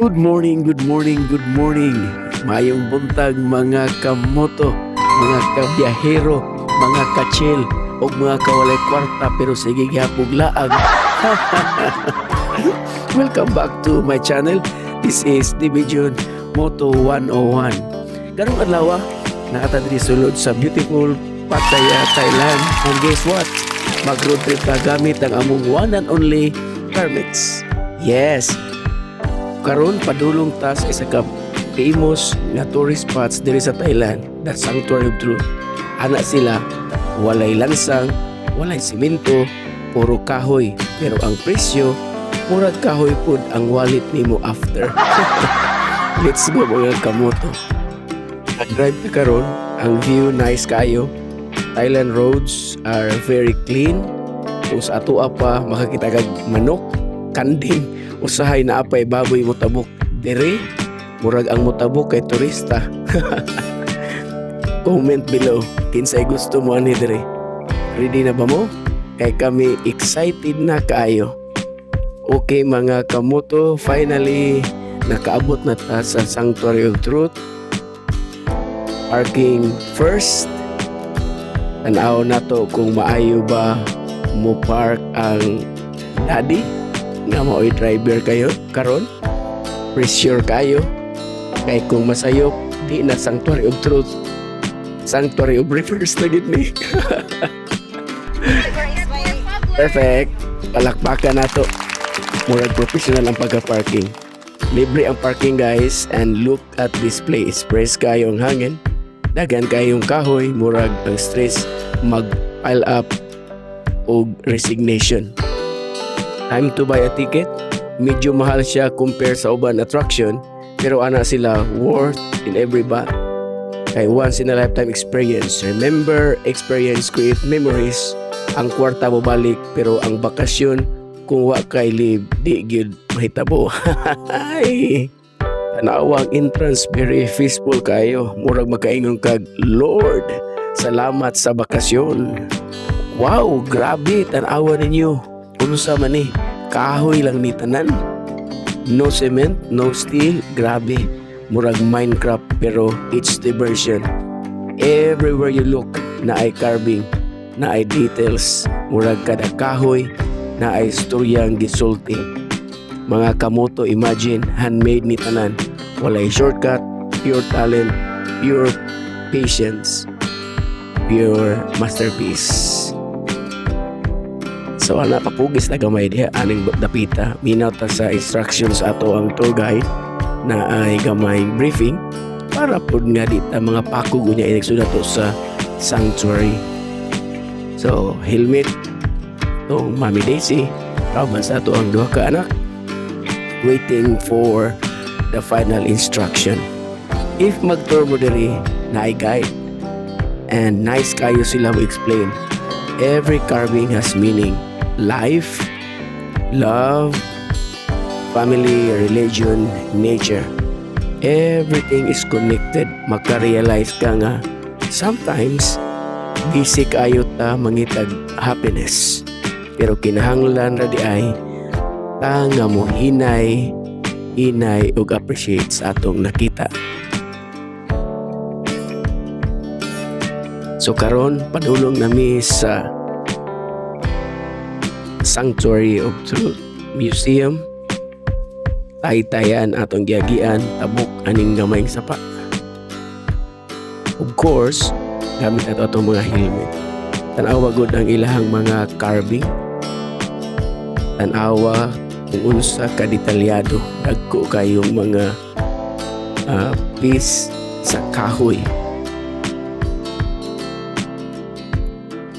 Good morning, good morning, good morning. Mayong buntag mga kamoto, mga kabiyahero, mga kachil, o mga kawalay kwarta pero sige gyapog laag. Welcome back to my channel. This is Division Moto 101. Karong adlaw nakatadri sulod sa beautiful Pattaya, Thailand. And guess what? Mag-road trip ka gamit ang among one and only Carmex. Yes, karon padulong ta sa isa ka famous nga tourist spots diri sa Thailand, the Sanctuary of Truth. Ana sila, walay lansang, walay simento, puro kahoy, pero ang presyo murag kahoy pud ang wallet nimo after. Let's go mga kamoto. Pag-drive na karon, ang view nice kayo. Thailand roads are very clean. Kung sa ato pa makakita kag manok, kanding, usahay na apay baboy motabok dire, murag ang motabok kay turista. Comment below kinsay gusto mo ani dire. Ready na ba mo? Kay kami excited na kaayo. Okay mga kamoto, finally nakaabot na ta sa Sanctuary of Truth. Parking first. Tanaw na to kung maayo ba mo park ang daddy nga mao'y driver kayo karon. Pressure kayo kay kung masayop di na Sanctuary of Truth, Sanctuary of Rivers na gid ni. Perfect, palakpakan nato. Murag professional ang pagka-parking. Libre ang parking guys, and look at this place. Press kayo ang hangin, dagan kayong kahoy, murag ang stress mag-pile up o resignation. Time to buy a ticket. Medyo mahal siya compare sa uban attraction, pero ana sila worth in every baht. Kay once in a lifetime experience. Remember, experience create memories. Ang kwarta mo balik, pero ang bakasyon kung wa kay live di gyud mahitabo. Tanawang entrance very peaceful kayo. Murag makaingon kag, Lord, salamat sa bakasyon. Wow, grabe tanawa ninyo. Unsa man ni, kahoy lang ni tanan. No cement, no steel, grabe. Murag Minecraft pero HD version. Everywhere you look, na ay carving, na ay details. Murag kada kahoy, na ay storyang gisulti. Mga kamoto, imagine, handmade ni tanan. Walay shortcut, pure talent, pure patience, pure masterpiece. So ana papugis na gamay diha aning dapita. Minaw ta sa instructions ato ang tour guide na ay gamay briefing para pud nga dita mga pakog unya inigsuda to sa sanctuary. So helmet tong Mami Daisy, kauban sa ato ang duha ka anak, waiting for the final instruction. If mag-tour mo diri, na ay guide, and nice kayo sila mo explain. Every carving has meaning. Life, love, family, religion, nature. Everything is connected. Makarealize ka nga sometimes busy kayo ta mangitag happiness, pero kinahanglan ra di ay nga mo hinay ug appreciate sa atong nakita. So karon padulong nami sa Sanctuary of Truth Museum. Taytayan atong giagian, tabok aning gamayng sapa. Of course, gamit nato atong mga helmet. Tanawa gud ang ilahang mga carving. Tanawa kung unsa ka detalyado, dagko kayong mga piece sa kahoy.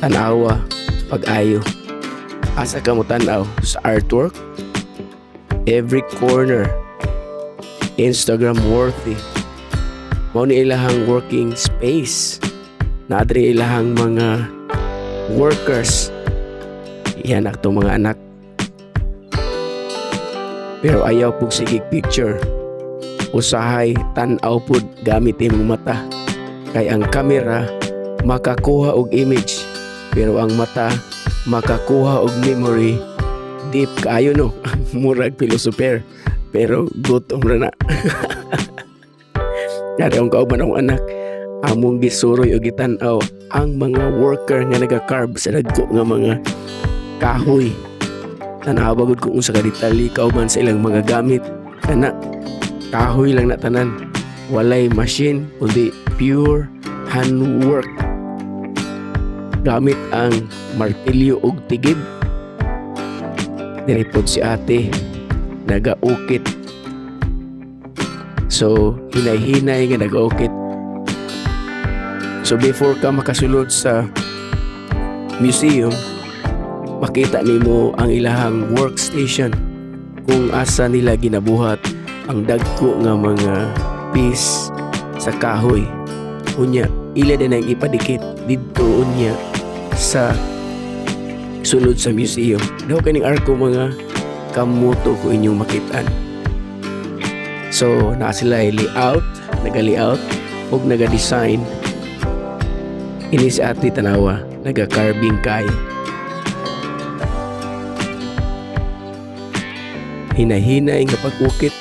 Tanawa pag-ayo. Asa ka mo tanaw sa artwork? Every corner Instagram worthy. Mao ni ilahang working space. Naadri ilahang mga workers. Yan aktong mga anak. Pero ayaw pug sigig picture. Usahay tan-aw pud gamit imong mata. Kay ang kamera makakuha og image, pero ang mata makakuha og memory. Deep kaayo no. Murag philosopher. pero gutom na na. Kaya ang kauban akong anak, among gisuroy o gitan-aw ang mga worker nga naga-carb sa dagko nga mga kahoy. Tanawagod ko kung sa kaditali kauban sa ilang mga gamit. Kana kahoy lang na tanan. Walay machine, kundi pure handwork. Gamit ang martilyo ug tigib. Diripod si ate nagaukit. So hinay-hinay nga nagaukit. So before ka makasulod sa museum, makita nimo ang ilahang workstation kung asa nila ginabuhat ang dagko nga mga piece sa kahoy. Unya ila din ang ipadikit didto unya sa sulod sa museum. Daw kaning arko mga kamuto ko inyong makitaan. So na sila layout, naga-layout ug naga-design. Ini si ate tanawa, naga-carving kayo. Hinay-hinay nga pag-ukit.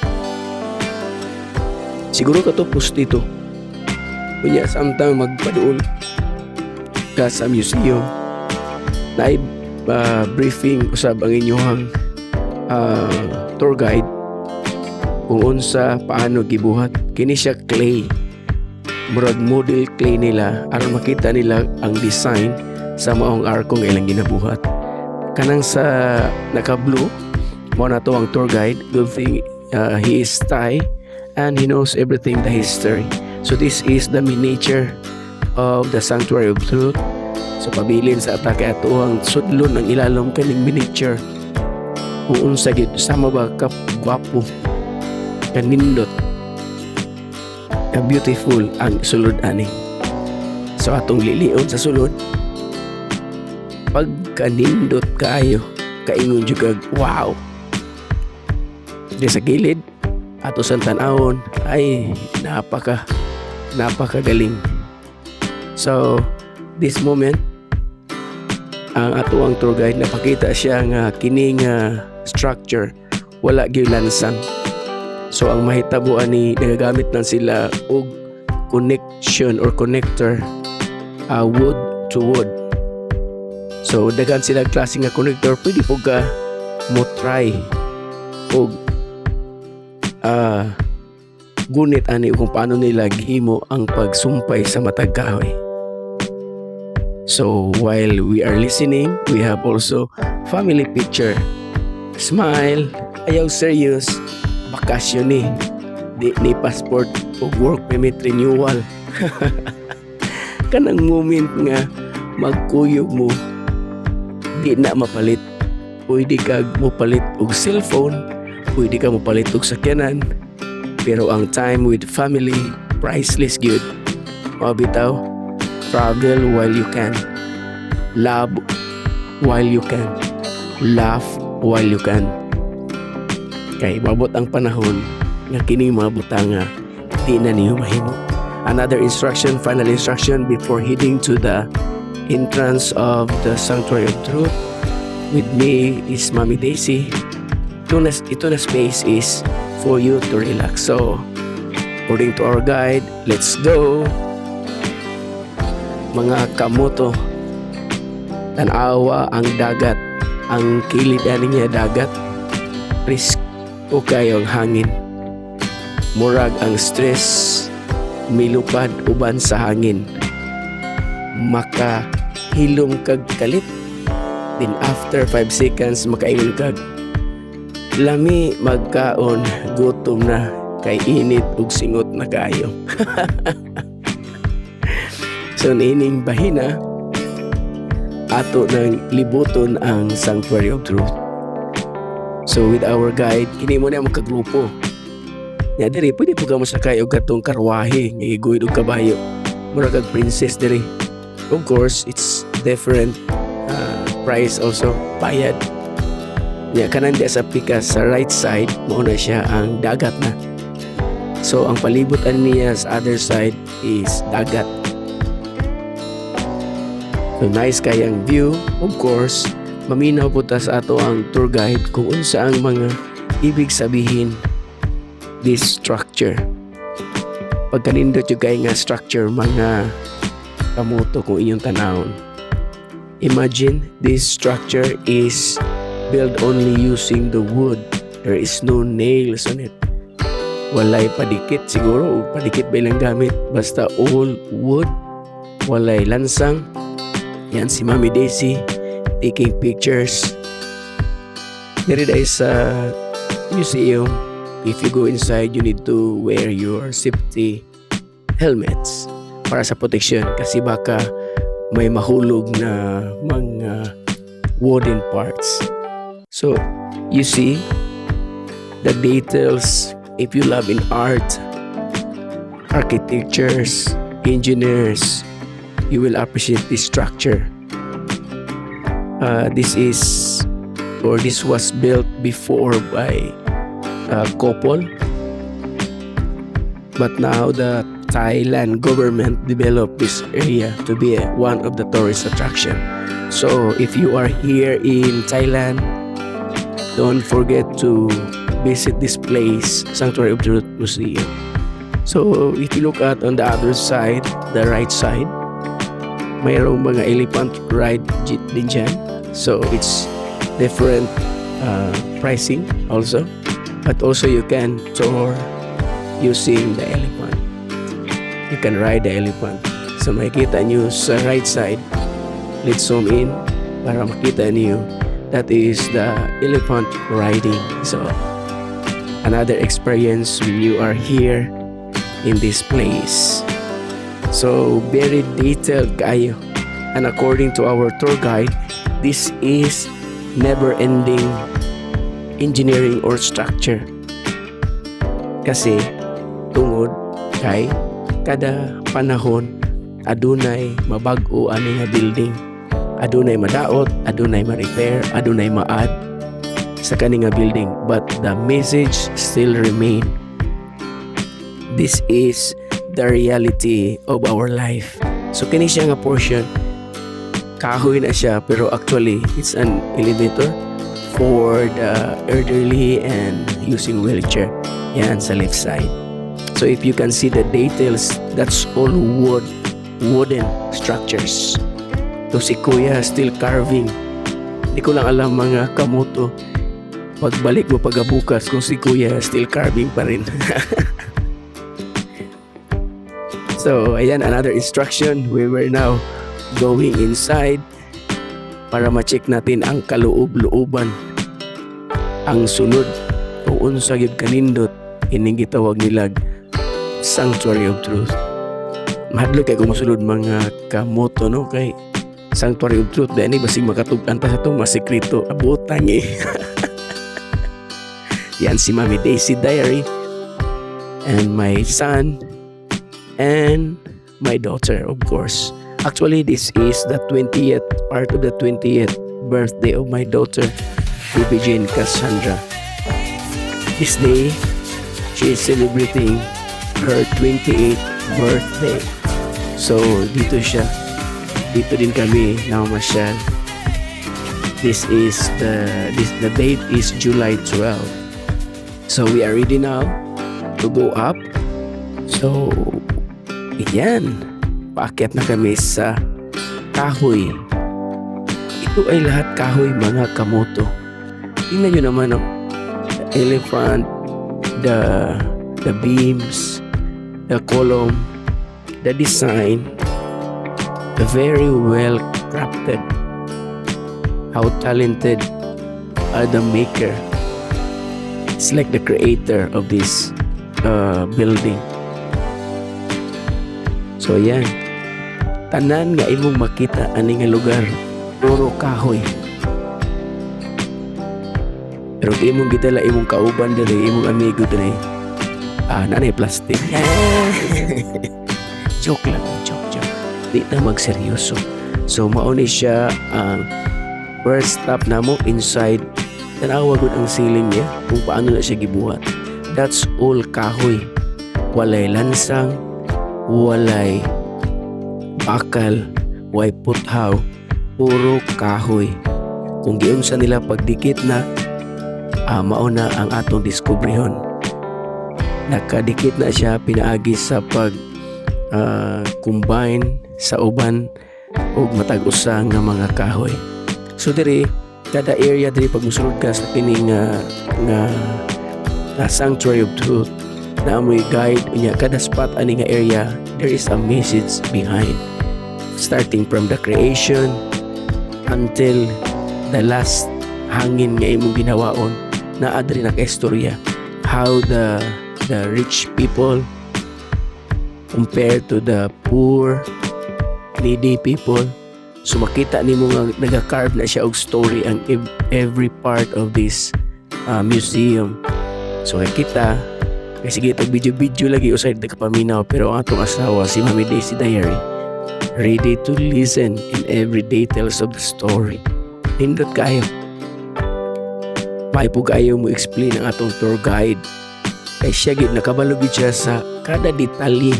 Siguro ka to postito. Kunya samtang magpaduol ka sa museum, na briefing usab ang inyong tour guide kung unsa paano gibuhat. Kini siya clay. Murag model clay nila aron makita nila ang design sa maong arkong ilang ginabuhat. Kanang sa naka-blue, mo na to ang tour guide. Good thing he is Thai and he knows everything the history. So this is the miniature of the Sanctuary of Truth. So pabilin sa atake ato ang sudlon ng ilalom kaning miniature. Kung unsa gid sama ba ka gwapo kanindot ka beautiful ang sulod ani. So atong lilion sa sulod, pag kanindot kaayo, kaingon jud kag wow. Di sa gilid ato sa tan-awon ay napakagaling. So this moment ang ato ang tour guide napakita siya nga kining structure wala gyud lansang. So ang mahitabuan ni nagagamit na sila og connection or connector, wood to wood. So daghan sila klase nga connector, pwede po ka mo try og gunit ani kung paano nila gihimo ang pagsumpay sa matag kahoy. So while we are listening, we have also family picture. Smile, ayaw serious, bakasyon ni passport o work permit renewal. Kanang moment nga magkuyog mo, di na mapalit. Pwede ka mapalit og cellphone, pwede ka mapalit og sakyanan, pero ang time with family, priceless good. Mabitaw, travel while you can, love while you can, laugh while you can. Kay mabot ang panahon nga kining mga butanga di na niyo mahimo. Another instruction, final instruction before heading to the entrance of the Sanctuary of Truth. With me is Mami Daisy. Ito na space is for you to relax. So according to our guide, let's go. Mga kamoto, tanawa ang dagat, ang kilid niya dagat, risk o kayong hangin. Murag ang stress milupad uban sa hangin. Makahilom kag kalit. Then after 5 seconds makaingon kag lami magkaon, gutom na, kay init ug singot na kayo. So niining bahina ato nang libuton ang Sanctuary of Truth. So with our guide, kini mo na magkagrupo. Ya diri pwede po ka masakay og katong karwahe nga iguyod og kabayo. Mura kag princess diri. Of course, it's different price also, bayad. Ya kanan di sa pikas sa right side, mao na siya ang dagat na. So ang palibutan niya sa other side is dagat. So nice kayang view. Of course, maminaw po ta sa ato ang tour guide kung unsa ang mga ibig sabihin this structure. Pagkanindot yung kay nga structure mga kamoto kung inyong tanawon. Imagine this structure is built only using the wood. There is no nails on it. Walay padikit siguro, padikit ba ilang gamit? Basta all wood, walay lansang. Yan si Mami Daisy taking pictures. There is a museum. If you go inside, you need to wear your safety helmets para sa protection kasi baka may mahulog na mga wooden parts. So, you see the details. If you love in art, architectures, engineers, you will appreciate this structure. This was built before by a couple, but now the Thailand government developed this area to be one of the tourist attraction. So if you are here in Thailand, don't forget to visit this place, Sanctuary of Truth Museum. So if you look at on the other side, the right side, mayroong mga elephant ride din dyan. So it's different pricing also, but also you can tour using the elephant. You can ride the elephant. So makikita nyo sa right side, let's zoom in para makita nyo, that is the elephant riding. So another experience when you are here in this place. So very detailed kayo, and according to our tour guide, this is never-ending engineering or structure. Kasi tungod kay kada panahon adunay mabag-o ani nga building, adunay madaot, adunay ma-repair, adunay ma-add sa kani nga building, but the message still remain. This is the reality of our life. So kini siya nga portion, kahoy na siya, pero actually it's an elevator for the elderly and using wheelchair. Yan sa left side. So if you can see the details, that's all wooden structures. To si Kuya still carving. Hindi ko lang alam mga kamoto, pagbalik mo pagabukas kung si Kuya still carving pa rin. So ayan, another instruction. We were now going inside para ma-check natin ang kaloob-looban. Ang sulod kung unsa gyud kanindot ining gitawag nilag Sanctuary of Truth. Mahadlok kay kung musulod mga kamoto, no, kay Sanctuary of Truth dahil basig makatug-an ta sa itong masikreto abutang eh. Yan si Mami Daisy Diary and my son and my daughter, of course. Actually, this is the 20th part of the 20th birthday of my daughter, Baby Jane Cassandra. This day, she is celebrating her 28th birthday. So, dito siya. Dito din kami namamasyal. The date is July 12. So, we are ready now to go up. So, yan. Paakyat na kami sa kahoy. Ito ay lahat kahoy, mga kamoto. Tingnan nyo naman, oh. The elephant, the beams, the column, the design, very well crafted. How talented are the maker. It's like the creator of this building. So yan, tanan nga imong makita ani nga lugar, puro kahoy. Pero di imong gitala imong kauban diri, imong amigo diri, nanay plastic. Joke lang, joke. Di na magseryoso. So mauni siya ang first stop namo inside. Tanawa gud ang ceiling niya kung paano na siya gibuhat. That's all kahoy. Walay lansang, walay bakal, walay puthaw, puro kahoy. Kung giunsa nila pagdikit na, mauna ang atong diskubrihon. nakadikit na siya pinaagi sa pag combine sa uban o matag usa nga mga kahoy. So diri kada area diri pag musulod ka sa kining nga sanctuary of truth na amoy guide unya kada spot ani nga area there is a message behind, starting from the creation until the last hangin nga imong ginawaon na adri naka-istorya how the rich people compared to the poor needy people. So makita nimo nga naga-carve na siya og story ang every part of this museum. So kita sige tag video lagi usay nagpaminaw pero ang atong asawa si Mami Daisy Diary ready to listen in every details of the story. Nindot kayo. May po kayo mo explain ang atong tour guide. Kay siya gid nakabalugid siya sa kada detalye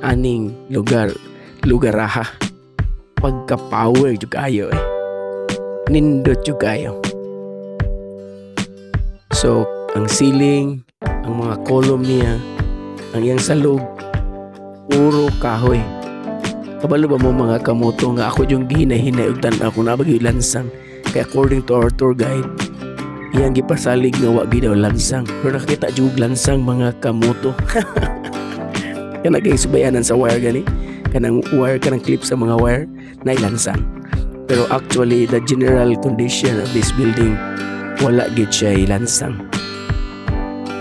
aning lugaraha. Pagka-power jud kayo Nindot jud kayo. So, ang ceiling, ang mga column niya, ang iyang salog, puro kahoy. Kabalo ba mo mga kamoto nga ako yung gihinay-hinay og tan ako na bagay lansang. Kaya according to our tour guide, iyang gipasalig nga wa daw lansang. Pero nakita jud lansang mga kamoto. Kana kay subayanan sa wire gani. Kanang clip sa mga wire na ilansang. Pero actually the general condition of this building wala gid siya ilansang.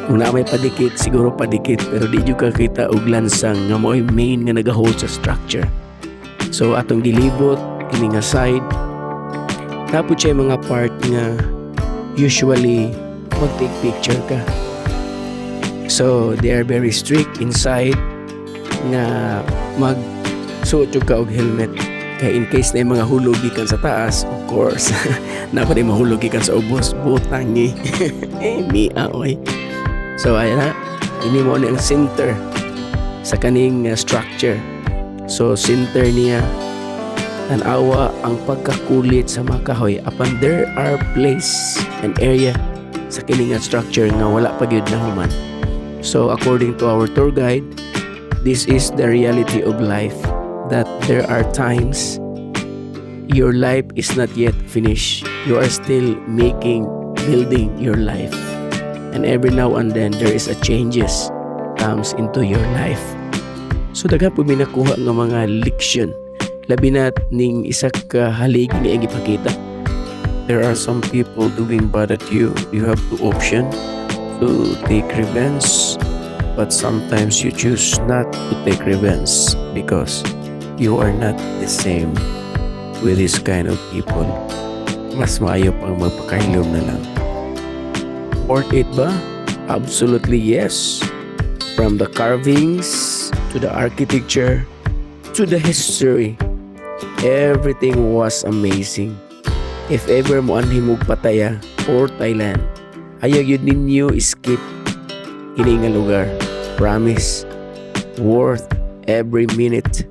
Kung na may padikit siguro padikit pero di jud ka kita og lansang nga mo'y main nga nagahold sa structure. So atong gilibot ini nga side tapos siya mga part nga usually mag-take picture ka. So they are very strict inside nga suot yung ka og helmet kaya in case na yung mga hulog gikan sa taas, of course na pa rin mahulog gikan sa ubos butang ni oy. So ayan na ini mo ang center sa kaning structure. So center niya tanawa ang pagkakulit sa mga kahoy upon there are place and area sa kining structure nga wala pa gyud nahuman. So according to our tour guide, this is the reality of life, that there are times your life is not yet finished. You are still building your life. And every now and then, there is a changes comes into your life. So daghan po minakuha nga mga leksyon. Labi na ning isa ka haligi nga ipakita. There are some people doing bad at you. You have two options to take revenge. But sometimes you choose not to take revenge because you are not the same with this kind of people. Mas maayo pang magpakailom na lang. Worth it ba? Absolutely yes. From the carvings to the architecture to the history, everything was amazing. If ever mo anhimog Pattaya or Thailand, ayaw yun ninyo skip kini nga lugar. Promise, worth every minute,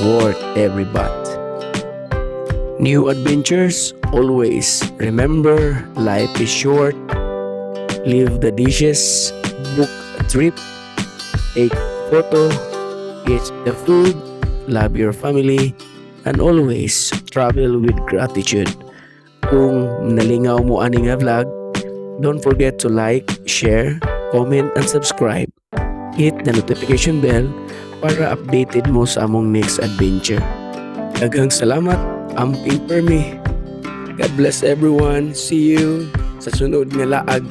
worth every baht. New adventures always. Remember, life is short. Leave the dishes, book a trip, take photo, eat the food, love your family, and always travel with gratitude. Kung nalingaw mo ani nga vlog, don't forget to like, share, comment, and subscribe. Hit the notification bell para updated mo sa among next adventure. Daghang salamat, Amping Permi. God bless everyone. See you sa sunod nga laag.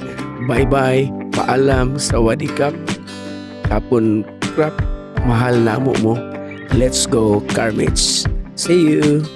Bye-bye. Paalam sa Wadikap. Kapon krap. Mahal na mo. Let's go, Carmage. See you.